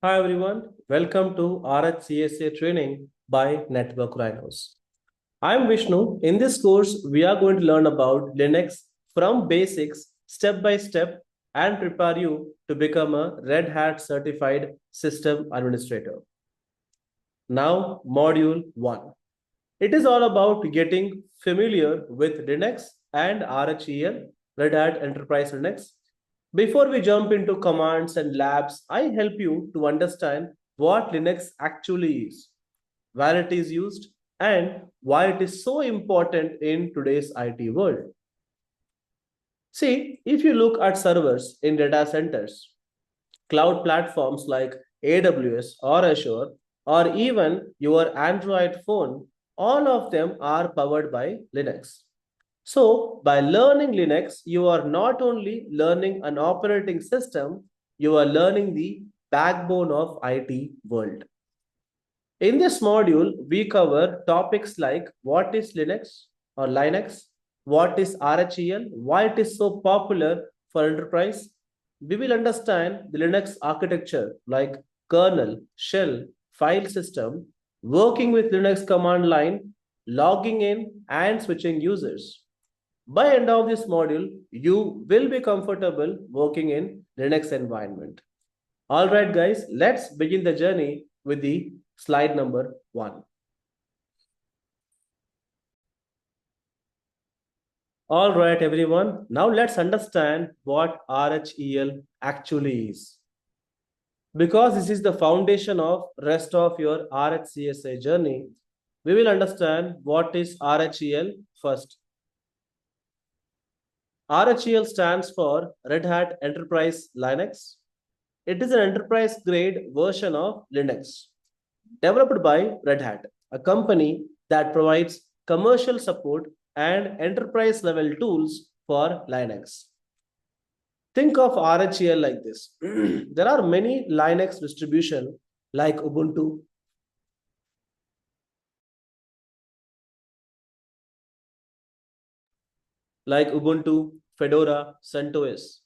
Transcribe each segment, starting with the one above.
Hi everyone, welcome to RHCSA training by Network Rhinos. I'm Vishnu. In this course, we are going to learn about Linux from basics, step by step, and prepare you to become a Red Hat certified system administrator. Now, Module 1. It is all about getting familiar with Linux and RHEL, Red Hat Enterprise Linux. Before we jump into commands and labs, I help you to understand what Linux actually is, where it is used, and why it is so important in today's IT world. See, if you look at servers in data centers, cloud platforms like AWS or Azure, or even your Android phone, all of them are powered by Linux. So, by learning Linux, you are not only learning an operating system, you are learning the backbone of IT world. In this module, we cover topics like what is Linux or Linux, what is RHEL, why it is so popular for enterprise. We will understand the Linux architecture like kernel, shell, file system, working with Linux command line, logging in and switching users. By end of this module, you will be comfortable working in Linux environment. All right, guys, let's begin the journey with the slide number 1. All right, everyone. Now let's understand what RHEL actually is. Because this is the foundation of rest of your RHCSA journey, we will understand what is RHEL first. RHEL stands for Red Hat Enterprise Linux. It is an enterprise grade version of Linux developed by Red Hat, a company that provides commercial support and enterprise level tools for Linux. Think of RHEL like this. There are many Linux distributions like Ubuntu, Fedora, CentOS.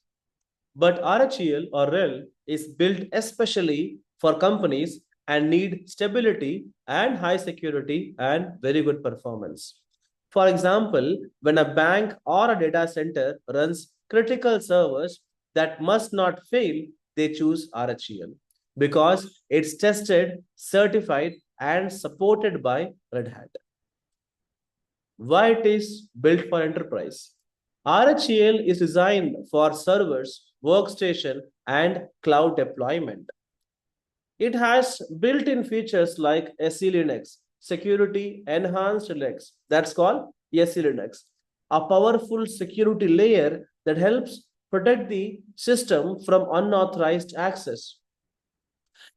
But RHEL or RHEL is built especially for companies and need stability and high security and very good performance. For example, when a bank or a data center runs critical servers that must not fail, they choose RHEL because it's tested, certified, and supported by Red Hat. Why it is built for enterprise? RHEL is designed for servers, workstation, and cloud deployment. It has built-in features like SE Linux, Security Enhanced Linux, that's called SE Linux, a powerful security layer that helps protect the system from unauthorized access.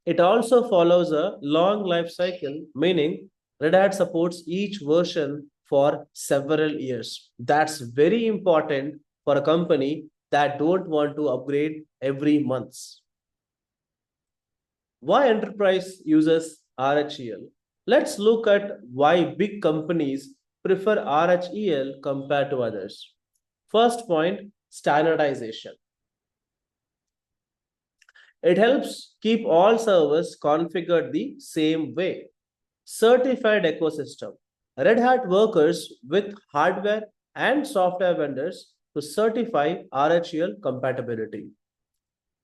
It also follows a long life cycle, meaning Red Hat supports each version for several years. That's very important for a company that don't want to upgrade every month. Why enterprise uses RHEL? Let's look at why big companies prefer RHEL compared to others. First point, standardization. It helps keep all servers configured the same way. Certified ecosystem. Red Hat workers with hardware and software vendors to certify RHEL compatibility.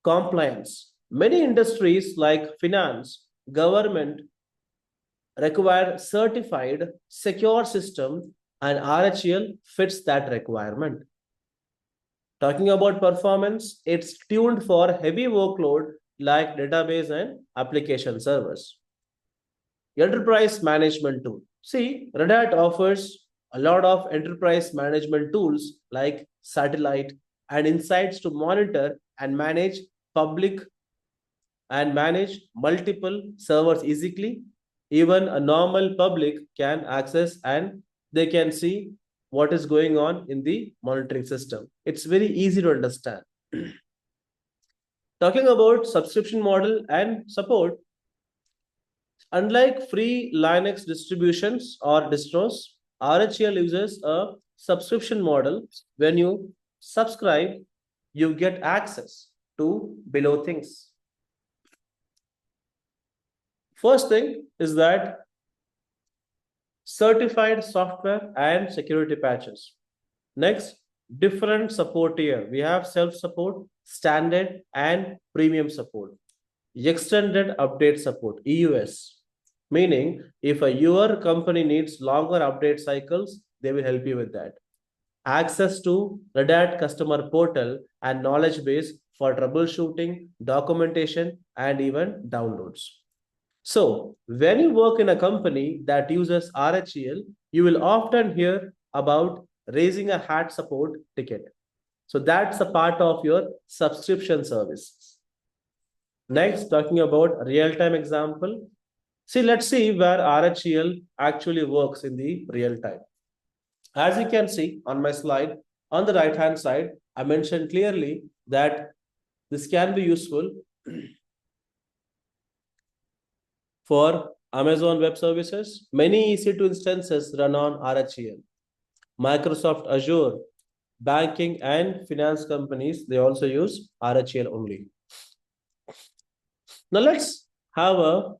Compliance. Many industries like finance, government require certified secure system and RHEL fits that requirement. Talking about performance, it's tuned for heavy workload like database and application servers. Enterprise management tool. See, Red Hat offers a lot of enterprise management tools like satellite and insights to monitor and public manage multiple servers easily. Even a normal public can access and they can see what is going on in the monitoring system. It's very easy to understand. Talking about subscription model and support, unlike free Linux distributions or distros, RHEL uses a subscription model. When you subscribe, you get access to below things. First thing is that certified software and security patches. Next, different support tier. We have self-support, standard, and premium support. Extended update support, EUS, meaning if your company needs longer update cycles, they will help you with that. Access to Red Hat customer portal and knowledge base for troubleshooting, documentation, and even downloads. So, when you work in a company that uses RHEL, you will often hear about raising a hat support ticket. So, that's a part of your subscription service. Next, talking about real-time example. See, let's see where RHEL actually works in the real time. As you can see on my slide, on the right-hand side, I mentioned clearly that this can be useful for Amazon Web Services. Many EC2 instances run on RHEL. Microsoft Azure, banking and finance companies, they also use RHEL only. Now let's have a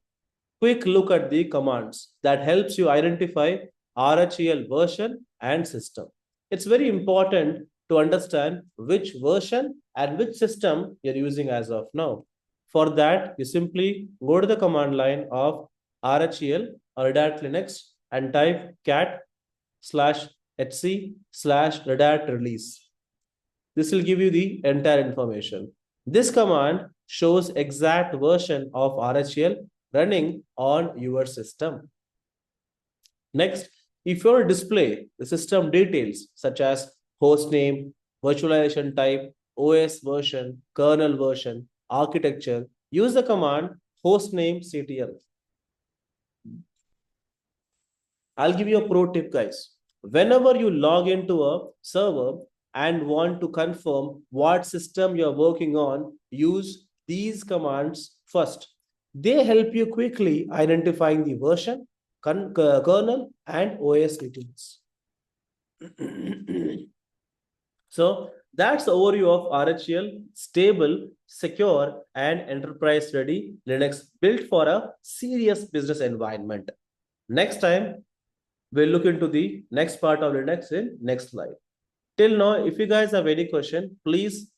quick look at the commands that helps you identify RHEL version and system. It's very important to understand which version and which system you're using as of now. For that, you simply go to the command line of RHEL or Red Hat Linux and type cat/hc/Red Hat release. This will give you the entire information. This command shows exact version of RHEL running on your system. Next, if you want to display the system details such as host name, virtualization type, OS version, kernel version, architecture, use the command hostnamectl. I'll give you a pro tip, guys. Whenever you log into a server and want to confirm what system you're working on, use these commands first. They help you quickly identifying the version, kernel, and OS details. So that's the overview of RHEL, stable, secure, and enterprise-ready Linux built for a serious business environment. Next time, we'll look into the next part of Linux in next slide. Till now, if you guys have any question, please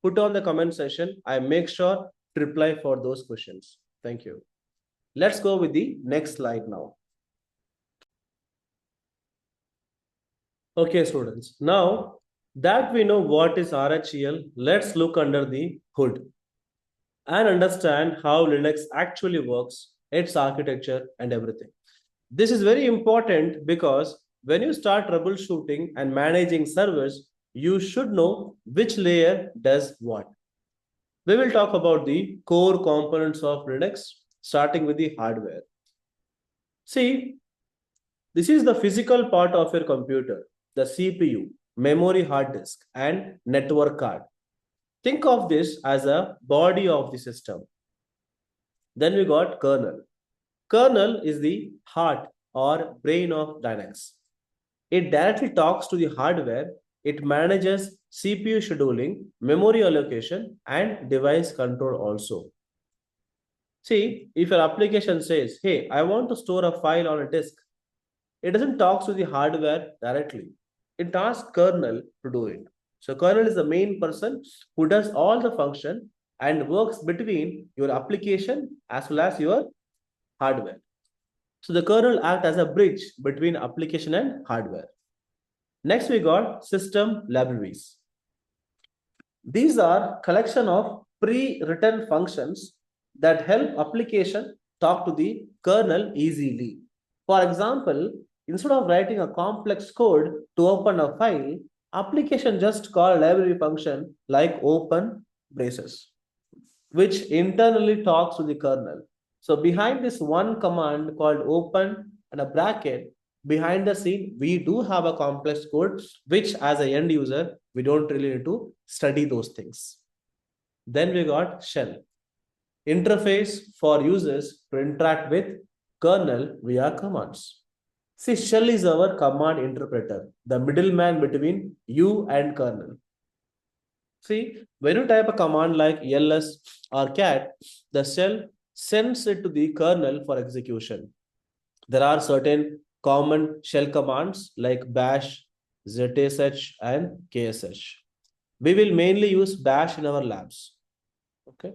put on the comment section. I make sure to reply for those questions. Thank you. Let's go with the next slide now. Okay, students. Now that we know what is RHEL, let's look under the hood and understand how Linux actually works, its architecture, and everything. This is very important because when you start troubleshooting and managing servers, you should know which layer does what. We will talk about the core components of Linux, starting with the hardware. See, this is the physical part of your computer, the CPU, memory hard disk, and network card. Think of this as a body of the system. Then we got kernel. Kernel is the heart or brain of Linux. It directly talks to the hardware. It manages CPU scheduling, memory allocation, and device control also. See, if your application says, hey, I want to store a file on a disk, it doesn't talk to the hardware directly. It asks kernel to do it. So kernel is the main person who does all the function and works between your application as well as your hardware. So the kernel acts as a bridge between application and hardware. Next, we got system libraries. These are collection of pre-written functions that help application talk to the kernel easily. For example, instead of writing a complex code to open a file, application just call a library function like open braces, which internally talks to the kernel. So behind this one command called open and a bracket, behind the scene, we do have a complex code, which as a end user, we don't really need to study those things. Then we got shell, interface for users to interact with kernel via commands. See, shell is our command interpreter, the middleman between you and kernel. See, when you type a command like ls or cat, the shell sends it to the kernel for execution. There are certain common shell commands like bash, zsh, and ksh. We will mainly use bash in our labs. Okay.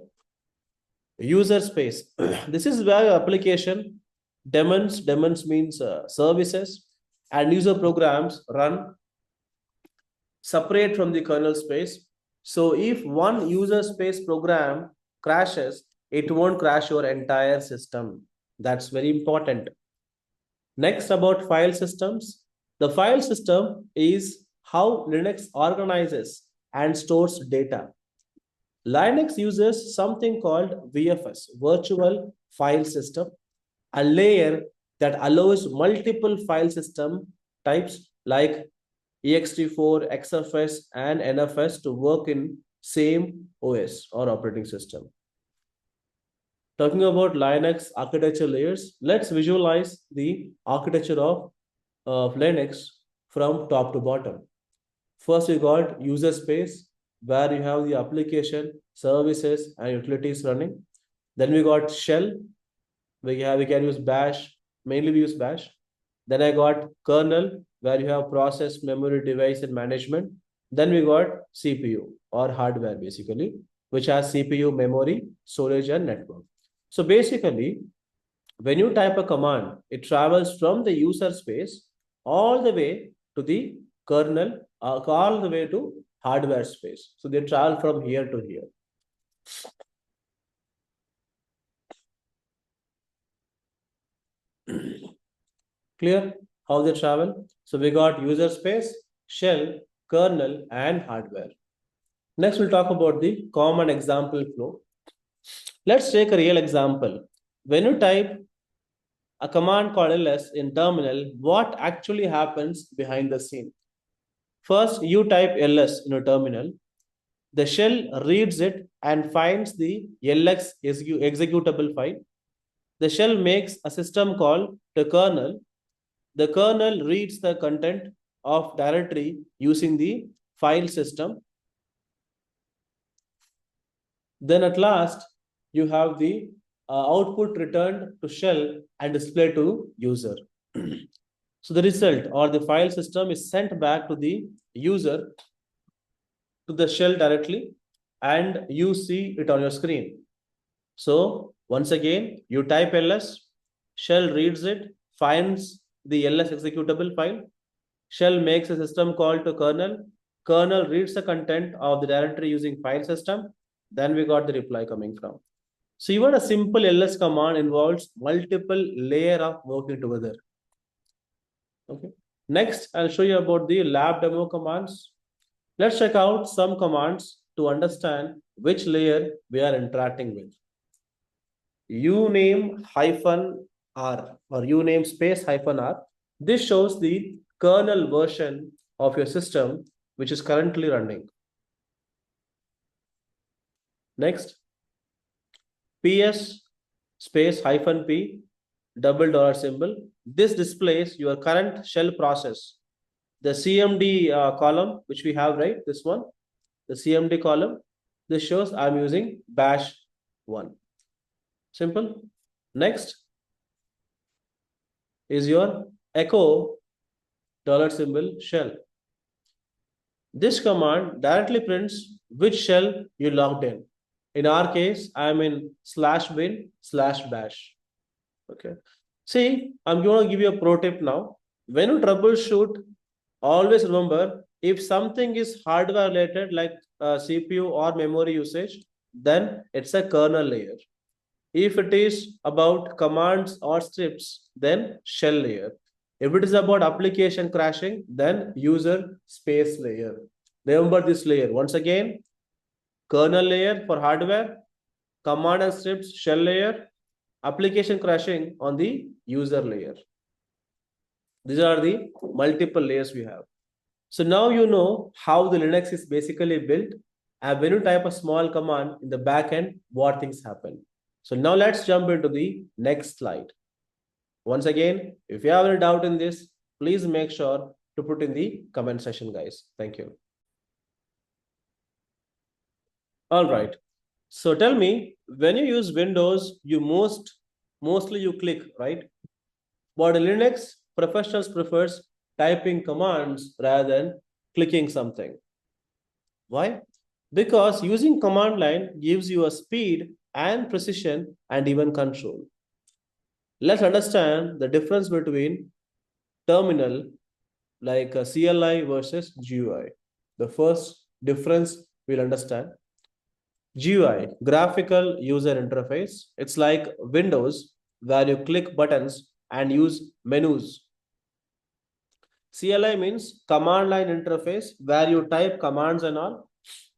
User space. This is where your application daemons means services and user programs run separate from the kernel space. So if one user space program crashes, it won't crash your entire system. That's very important. Next, about file systems. The file system is how Linux organizes and stores data. Linux uses something called VFS, Virtual File System, a layer that allows multiple file system types like ext4, xfs, and nfs to work in same OS or operating system. Talking about Linux architecture layers, let's visualize the architecture of Linux from top to bottom. First, you got user space where you have the application, services, and utilities running. Then we got shell. We can use bash. Mainly we use bash. Then I got kernel where you have process, memory, device, and management. Then we got CPU or hardware basically, which has CPU, memory, storage, and network. So basically, when you type a command, it travels from the user space all the way to the kernel, all the way to hardware space. So they travel from here to here. Clear how they travel? So we got user space, shell, kernel, and hardware. Next, we'll talk about the common example flow. Let's take a real example. When you type a command called ls in terminal, what actually happens behind the scene? First, you type ls in a terminal. The shell reads it and finds the lx executable file. The shell makes a system call to kernel. The kernel reads the content of directory using the file system. Then at last, you have the output returned to shell and displayed to user. So the result or the file system is sent back to the user to the shell directly and you see it on your screen. So once again, you type ls, shell reads it, finds the ls executable file, shell makes a system call to kernel, kernel reads the content of the directory using file system, then we got the reply coming from. So even a simple ls command involves multiple layer of working together. Okay. Next, I'll show you about the lab demo commands. Let's check out some commands to understand which layer we are interacting with. Uname -r or uname space -r. This shows the kernel version of your system which is currently running. Next, ps space -p $$ symbol. This displays your current shell process. The CMD column, which we have, right? This one, the CMD column, this shows I'm using bash 1. Simple. Next is your echo $$ shell. This command directly prints which shell you logged in. In our case, I'm in /bin/bash. Okay. See, I'm going to give you a pro tip now. When you troubleshoot, always remember if something is hardware related like CPU or memory usage, then it's a kernel layer. If it is about commands or scripts, then shell layer. If it is about application crashing, then user space layer. Remember this layer. Once again, kernel layer for hardware, command and scripts shell layer, application crashing on the user layer. These are the multiple layers we have. So now you know how the Linux is basically built, and when you type a small command in the backend, what things happen. So now let's jump into the next slide. Once again, if you have any doubt in this, please make sure to put in the comment section, guys. Thank you. All right. So tell me, when you use Windows, mostly you click, right? But in Linux, professionals prefers typing commands rather than clicking something. Why? Because using command line gives you a speed and precision and even control. Let's understand the difference between terminal like a CLI versus GUI. The first difference we'll understand. GUI, graphical user interface. It's like Windows where you click buttons and use menus. CLI means command line interface where you type commands and all.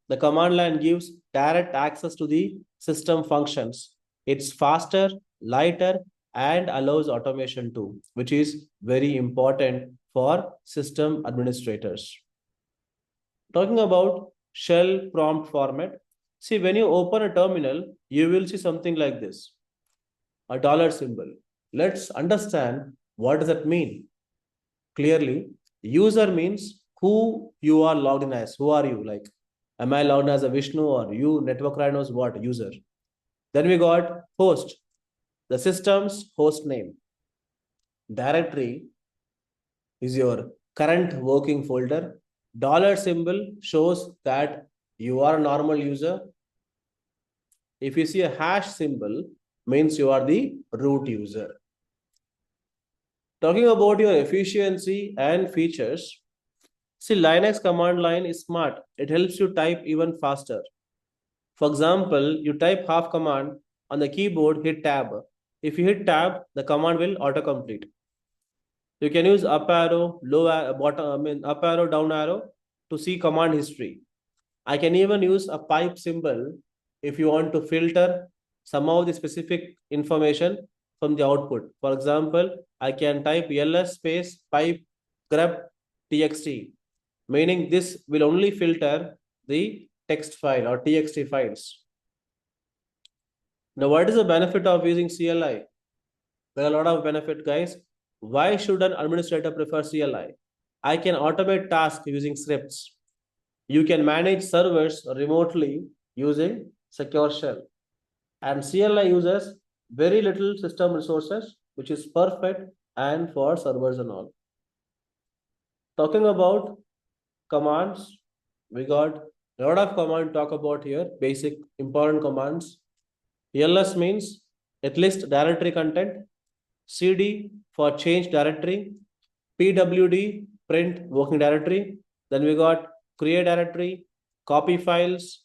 The command line gives direct access to the system functions. It's faster, lighter, and allows automation too, which is very important for system administrators. Talking about shell prompt format. See, when you open a terminal, you will see something like this, a dollar symbol. Let's understand what does that mean. Clearly, user means who you are logged in as. Who are you? Like, am I logged in as a Vishnu or you, network Rhinos, what? User. Then we got host, the system's host name. Directory is your current working folder. Dollar symbol shows that you are a normal user. If you see a hash symbol, means you are the root user. Talking about your efficiency and features, see, Linux command line is smart. It helps you type even faster. For example, you type half command on the keyboard, hit tab. If you hit tab, the command will autocomplete. You can use up arrow, bottom, up arrow, down arrow to see command history. I can even use a pipe symbol if you want to filter some of the specific information from the output. For example, I can type ls space pipe grep txt, meaning this will only filter the text file or txt files. Now, what is the benefit of using CLI? There are a lot of benefit, guys. Why should an administrator prefer CLI? I can automate tasks using scripts. You can manage servers remotely using secure shell. And CLI uses very little system resources, which is perfect and for servers and all. Talking about commands, we got a lot of command talk about here, basic important commands. ls means at least directory content, cd for change directory, pwd print working directory. Then we got create directory, copy files,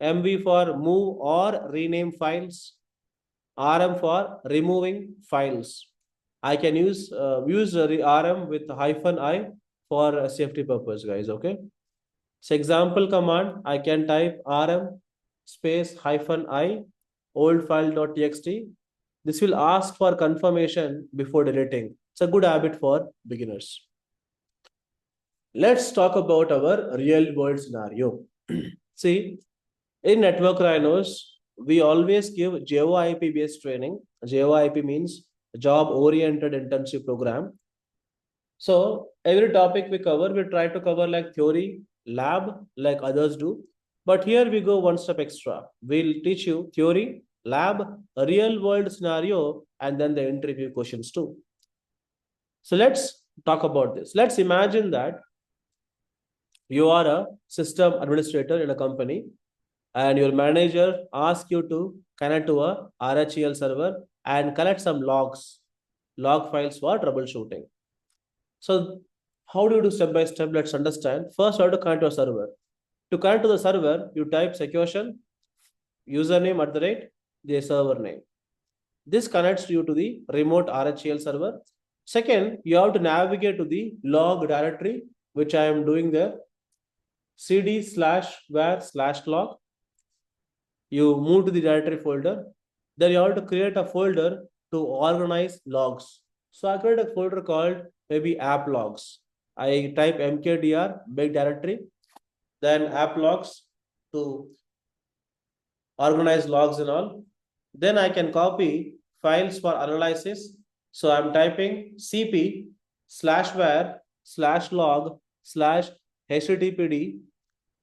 mv for move or rename files, rm for removing files. I can use rm with hyphen I for safety purpose, guys. Okay. So example command, I can type rm space hyphen I old file.txt. This will ask for confirmation before deleting. It's a good habit for beginners. Let's talk about our real world scenario. See, in network rhinos, we always give JOIP based training. JOIP means job oriented intensive program. So every topic we cover, we try to cover like theory, lab, like others do. But here we go one step extra. We'll teach you theory, lab, a real world scenario, and then the interview questions too. So let's talk about this. Let's imagine that you are a system administrator in a company and your manager asks you to connect to a RHEL server and collect some log files for troubleshooting. So how do you do step by step? Let's understand. First, you have to connect to a server. To connect to the server, you type secure shell, username at the rate, the server name. This connects you to the remote RHEL server. Second, you have to navigate to the log directory, which I am doing there. cd /var/log. You move to the directory folder. Then you have to create a folder to organize logs. So I create a folder called maybe app logs. I type mkdir, make directory, then app logs to organize logs and all. Then I can copy files for analysis. So I'm typing cp /var/log/httpd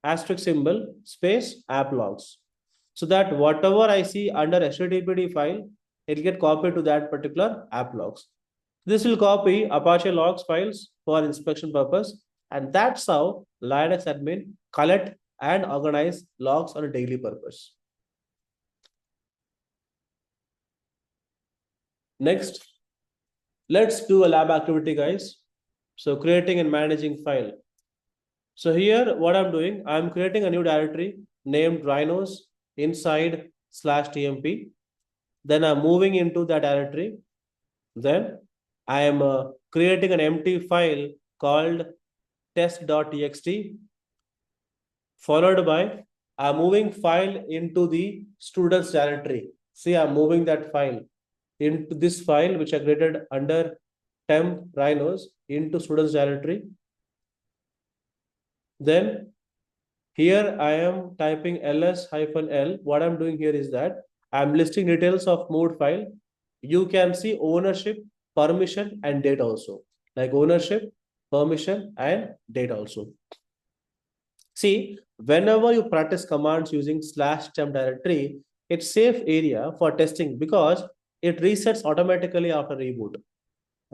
asterisk symbol space app logs. so that whatever I see under HTTPD file, it'll get copied to that particular app logs. This will copy Apache logs files for inspection purpose, and that's how Linux admin collect and organize logs on a daily purpose. Next, let's do a lab activity, guys. So creating and managing file. So here, what I'm doing, I'm creating a new directory named Rhinos inside /tmp. Then I'm moving into that directory. Then I am creating an empty file called test.txt, followed by I'm moving file into the students directory. See, I'm moving that file into this file which I created under temp Rhinos into students directory. Then here I am typing ls-l. What I'm doing here is that I'm listing details of moved file. You can see ownership, permission, and date also. Like ownership, permission, and date also. See, whenever you practice commands using /temp directory, it's safe area for testing because it resets automatically after reboot.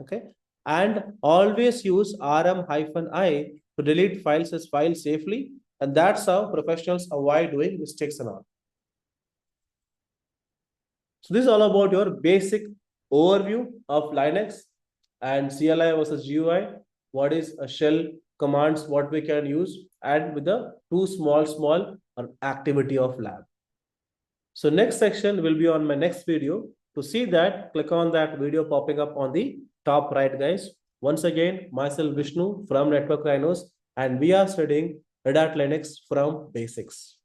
Okay. And always use rm-i to delete files as files safely. And that's how professionals avoid doing mistakes and all. So this is all about your basic overview of Linux and CLI versus GUI. What is a shell commands, what we can use, and with the two small activity of lab. So next section will be on my next video. To see that, click on that video popping up on the top right, guys. Once again, myself Vishnu from Network Rhinos, and we are studying Red Hat Linux from basics.